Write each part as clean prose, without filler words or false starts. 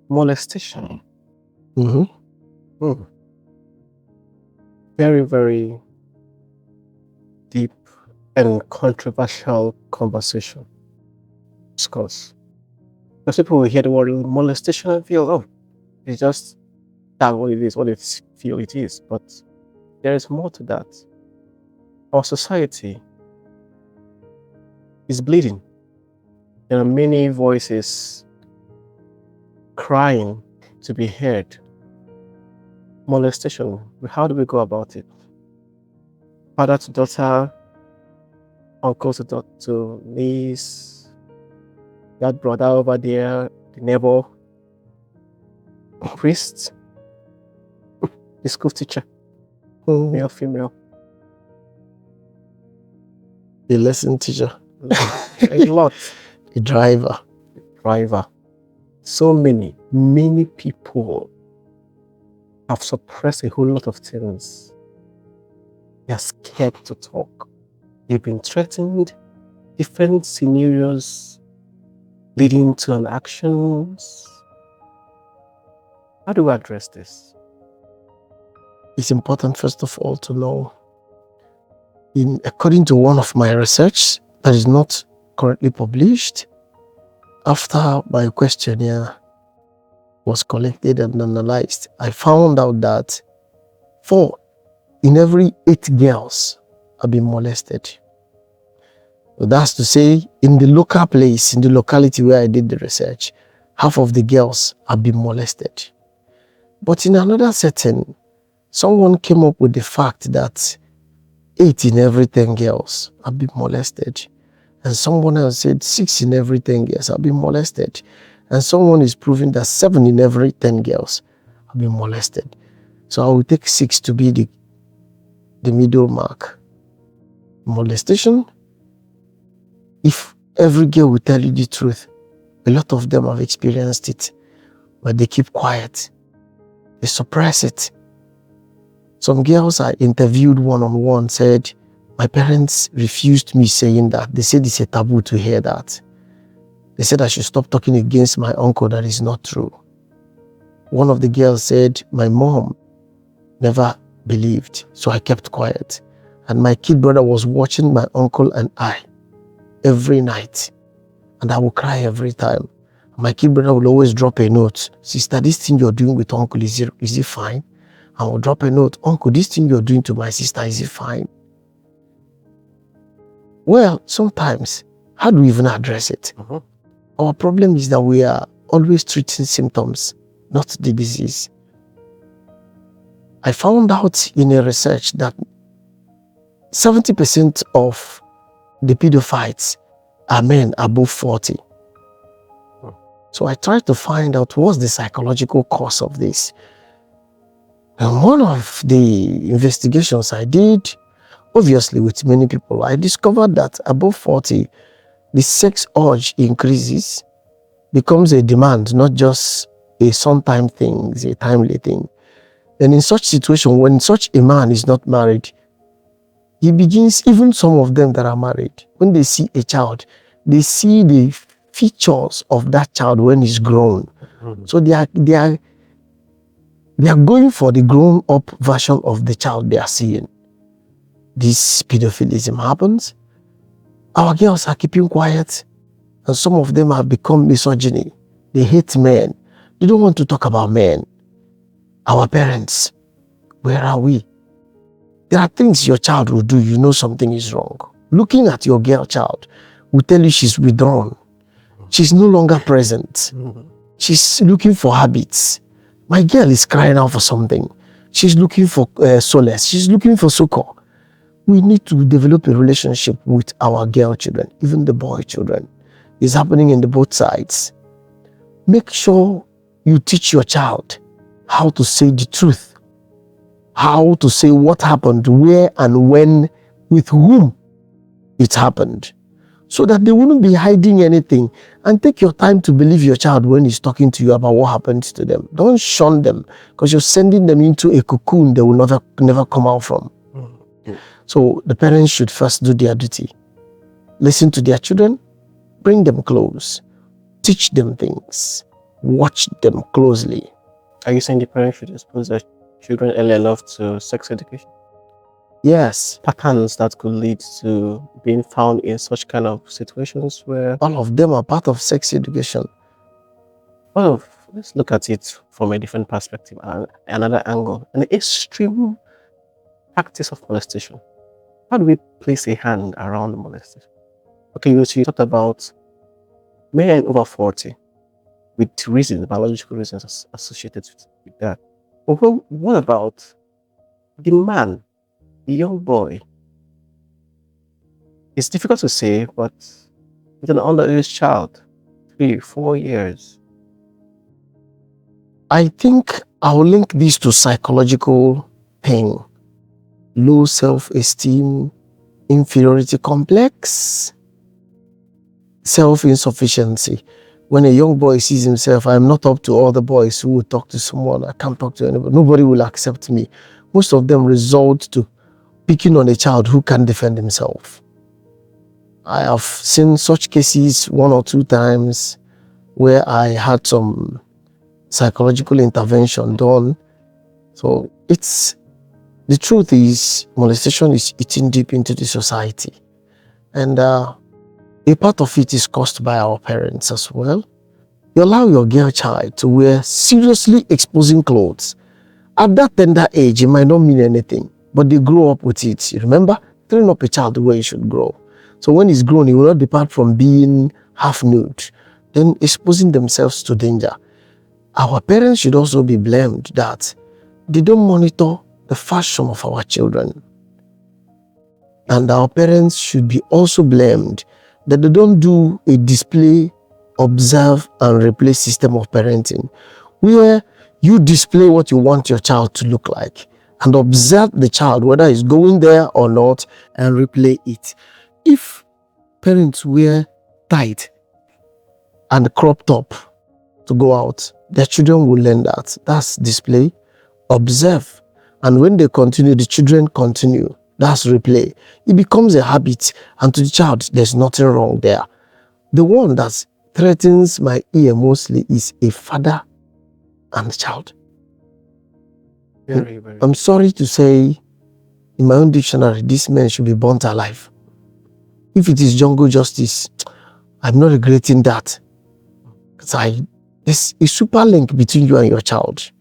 Molestation. Mm-hmm. Very, very deep and controversial conversation. Discuss. Because people will hear the word molestation and feel, oh, it's just that what it is, what they feel it is. But there is more to that. Our society is bleeding. There are many voices crying to be heard. Molestation, how do we go about it? Father to daughter, uncle to niece, that brother over there, the neighbor, priest, the school teacher, male, female, The lesson teacher. a lot. The driver. So many people have suppressed a whole lot of things. They are scared to talk. They've been threatened, different scenarios leading to an actions. How do we address this? It's important, first of all, to know, according to one of my research that is not currently published, after my questionnaire was collected and analyzed, I found out that 4 in every 8 girls have been molested. So that's to say, in the local place, in the locality where I did the research, half of the girls have been molested. But in another setting, someone came up with the fact that 8 in every 10 girls have been molested. And someone else said 6 in every 10 girls have been molested. And someone is proving that 7 in every 10 girls have been molested. So I will take 6 to be the middle mark. Molestation, if every girl will tell you the truth, a lot of them have experienced it, but they keep quiet. They suppress it. Some girls I interviewed one-on-one said, my parents refused me saying that. They said it's a taboo to hear that. They said I should stop talking against my uncle. That is not true. One of the girls said, my mom never believed, so I kept quiet. And my kid brother was watching my uncle and I every night. And I will cry every time. My kid brother will always drop a note. Sister, this thing you're doing with uncle, is it fine? I will drop a note. Uncle, this thing you're doing to my sister, is it fine? Well, sometimes, how do we even address it? Our problem is that we are always treating symptoms, not the disease. I found out in a research that 70% of the pedophiles are men above 40. So I tried to find out what's the psychological cause of this. And one of the investigations I did, obviously with many people, I discovered that above 40, the sex urge increases, becomes a demand, not just a sometime thing, it's a timely thing. And in such situation, when such a man is not married, he begins, even some of them that are married, when they see a child, they see the features of that child when he's grown. So they are going for the grown-up version of the child they are seeing. This pedophilism happens. Our girls are keeping quiet, and some of them have become misogyny. They hate men. They don't want to talk about men. Our parents, where are we? There are things your child will do, you know something is wrong. Looking at your girl child will tell you she's withdrawn. She's no longer present. She's looking for habits. My girl is crying out for something. She's looking for solace. She's looking for succor. We need to develop a relationship with our girl children, even the boy children. It's happening in the both sides. Make sure you teach your child how to say the truth, how to say what happened, where and when, with whom it happened, so that they wouldn't be hiding anything. And take your time to believe your child when he's talking to you about what happened to them. Don't shun them, because you're sending them into a cocoon they will never come out from. So the parents should first do their duty. Listen to their children, bring them close, teach them things. watch them closely. Are you saying the parents should expose their children early enough to sex education? Yes, Patterns that could lead to being found in such kind of situations where, all of them are part of sex education. well, let's look at it from a different perspective, another angle, an extreme practice of molestation. How do we place a hand around molestation? Okay, you talked about men over 40 with reasons, biological reasons associated with that. But what about the man, the young boy? It's difficult to say, but with an underage child, 3, 4 years. I think I'll link this to psychological pain, low self-esteem, inferiority complex, self-insufficiency. When a young boy sees himself, I'm not up to all the boys who will talk to someone, I can't talk to anybody, nobody will accept me. Most of them result to picking on a child who can't defend himself. I have seen such cases 1 or 2 times where I had some psychological intervention done. So the truth is, molestation is eating deep into the society. And a part of it is caused by our parents as well. You allow your girl child to wear seriously exposing clothes. At that tender age, it might not mean anything, but they grow up with it. You remember? Train up a child the way he should grow. So when he's grown, he will not depart from being half nude, then exposing themselves to danger. Our parents should also be blamed that they don't monitor the fashion of our children. And our parents should be also blamed that they don't do a display, observe, and replace system of parenting, where you display what you want your child to look like and observe the child, whether he's going there or not, and replay it. If parents wear tight and crop top to go out, their children will learn that. That's display, observe. And when they continue, the children continue. That's replay. It becomes a habit, and to the child, there's nothing wrong there. The one that threatens my ear mostly is a father and child. Very, very. I'm sorry to say, in my own dictionary, this man should be burnt alive. If it is jungle justice, I'm not regretting that. Because there's a super link between you and your child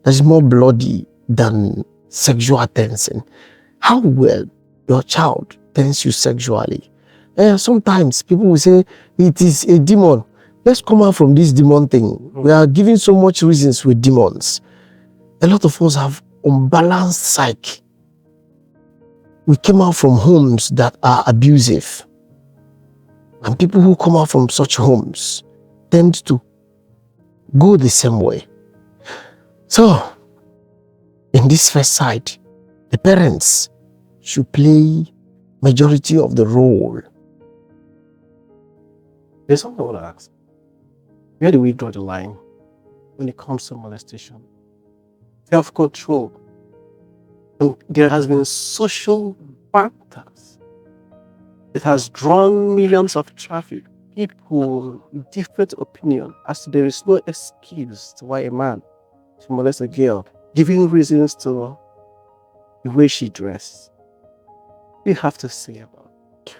that is more bloody than sexual tension. How well your child tends you sexually. Sometimes people will say it is a demon. Let's come out from this demon thing. We are giving so much reasons with demons. A lot of us have unbalanced psyche. We came out from homes that are abusive. And people who come out from such homes tend to go the same way. So, in this first side, the parents should play majority of the role. There's something I want to ask. Where do we draw the line when it comes to molestation? Self-control. And there has been social factors. It has drawn millions of traffic, people with different opinion as to there is no excuse to why a man should molest a girl, giving reasons to the way she dressed. What do you have to say about it?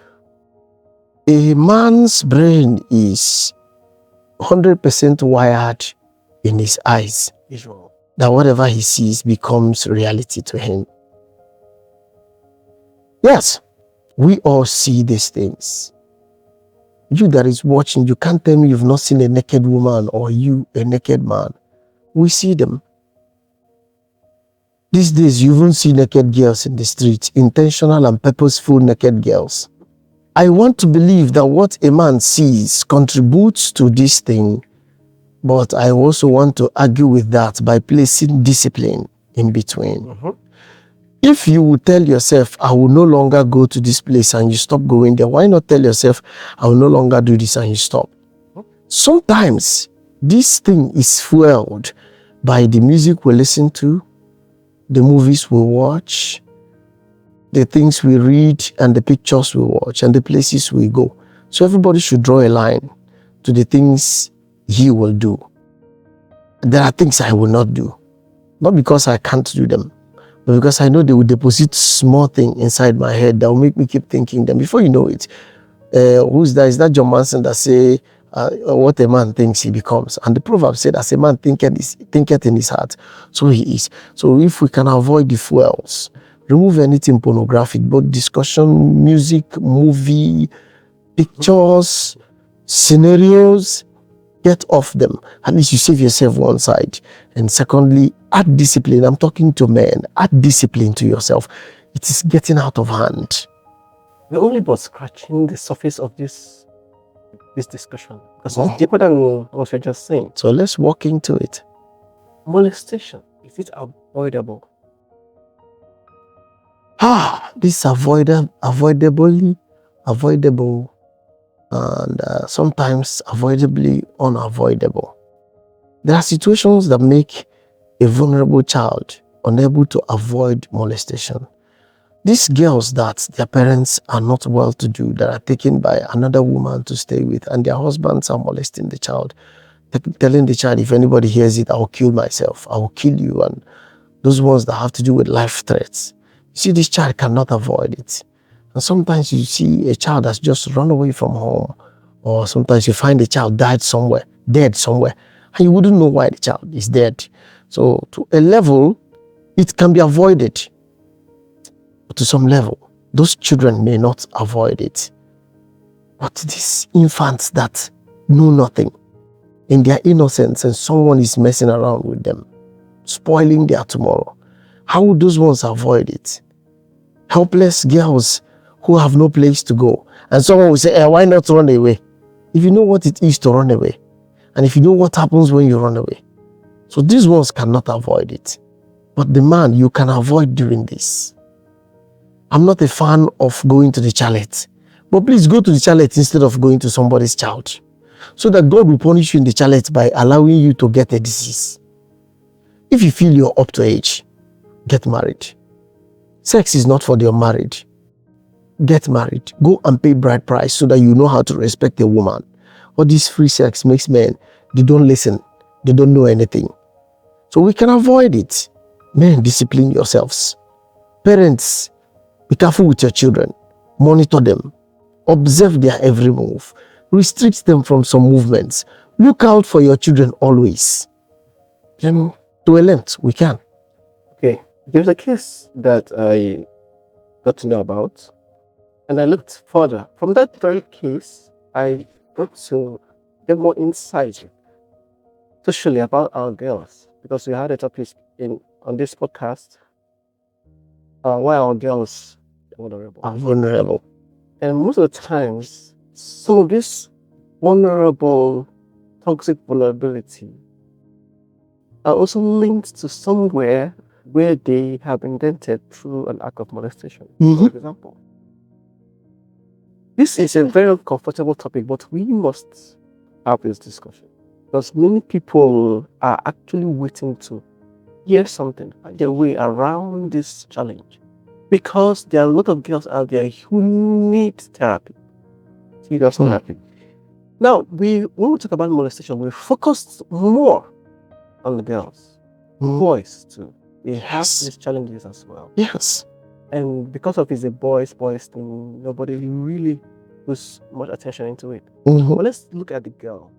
A man's brain is 100% wired in his eyes. Visual. That whatever he sees becomes reality to him. Yes, we all see these things. You that is watching, you can't tell me you've not seen a naked woman or you a naked man. We see them. These days, you even see naked girls in the street, intentional and purposeful naked girls. I want to believe that what a man sees contributes to this thing, but I also want to argue with that by placing discipline in between. If you would tell yourself, I will no longer go to this place, and you stop going there, why not tell yourself, I will no longer do this, and you stop? Sometimes this thing is fueled by the music we listen to, the movies we watch, the things we read, and the pictures we watch, and the places we go. So everybody should draw a line to the things he will do. there are things I will not do. Not because I can't do them, but because I know they will deposit small thing inside my head that will make me keep thinking them. Before you know it, who's that? Is that John Manson that say, what a man thinks he becomes? And the proverb said, as a man thinketh in his heart, so he is. So if we can avoid the fuels, remove anything pornographic, both discussion, music, movie, pictures, scenarios, get off them. At least you save yourself one side. And secondly, add discipline. I'm talking to men. Add discipline to yourself. It is getting out of hand. We're only but scratching the surface of this discussion, because it's deeper than what we're just saying. So let's walk into it. Molestation, is it avoidable? This avoidable, and sometimes avoidably unavoidable. There are situations that make a vulnerable child unable to avoid molestation. These girls that their parents are not well to do, that are taken by another woman to stay with, and their husbands are molesting the child, telling the child, if anybody hears it, I will kill myself, I will kill you, and those ones that have to do with life threats. You see, this child cannot avoid it. And sometimes you see a child that's just run away from home, or sometimes you find a child dead somewhere, and you wouldn't know why the child is dead. So to a level, it can be avoided. But to some level, those children may not avoid it. But these infants that know nothing, in their innocence, and someone is messing around with them, spoiling their tomorrow, how would those ones avoid it? Helpless girls who have no place to go. And someone will say, why not run away? If you know what it is to run away, and if you know what happens when you run away. So these ones cannot avoid it. But the man, you can avoid doing this. I'm not a fan of going to the chalet. But please go to the chalet instead of going to somebody's child. So that God will punish you in the chalet by allowing you to get a disease. If you feel you're up to age, get married. Sex is not for the unmarried. Get married. Go and pay bride price so that you know how to respect a woman. All this free sex makes men, they don't listen. They don't know anything. So we can avoid it. Men, discipline yourselves. Parents, be careful with your children. Monitor them. Observe their every move. Restrict them from some movements. Look out for your children always. Then, to a length, we can. Okay, there's a case that I got to know about, and I looked further. From that very case, I got to get more insight socially about our girls, because we had a topic on this podcast, why our girls Are vulnerable. And most of the times, some of this vulnerable, toxic vulnerability are also linked to somewhere where they have been dented through an act of molestation, for example. This is a very uncomfortable topic, but we must have this discussion, because many people are actually waiting to hear something, find their way around this challenge, because there are a lot of girls out there who need therapy, serious therapy. Now, when we talk about molestation, we focus more on the girls, boys too. They have these challenges as well. Yes. And because of it's a boys thing, nobody really puts much attention into it. Mm-hmm. But let's look at the girl.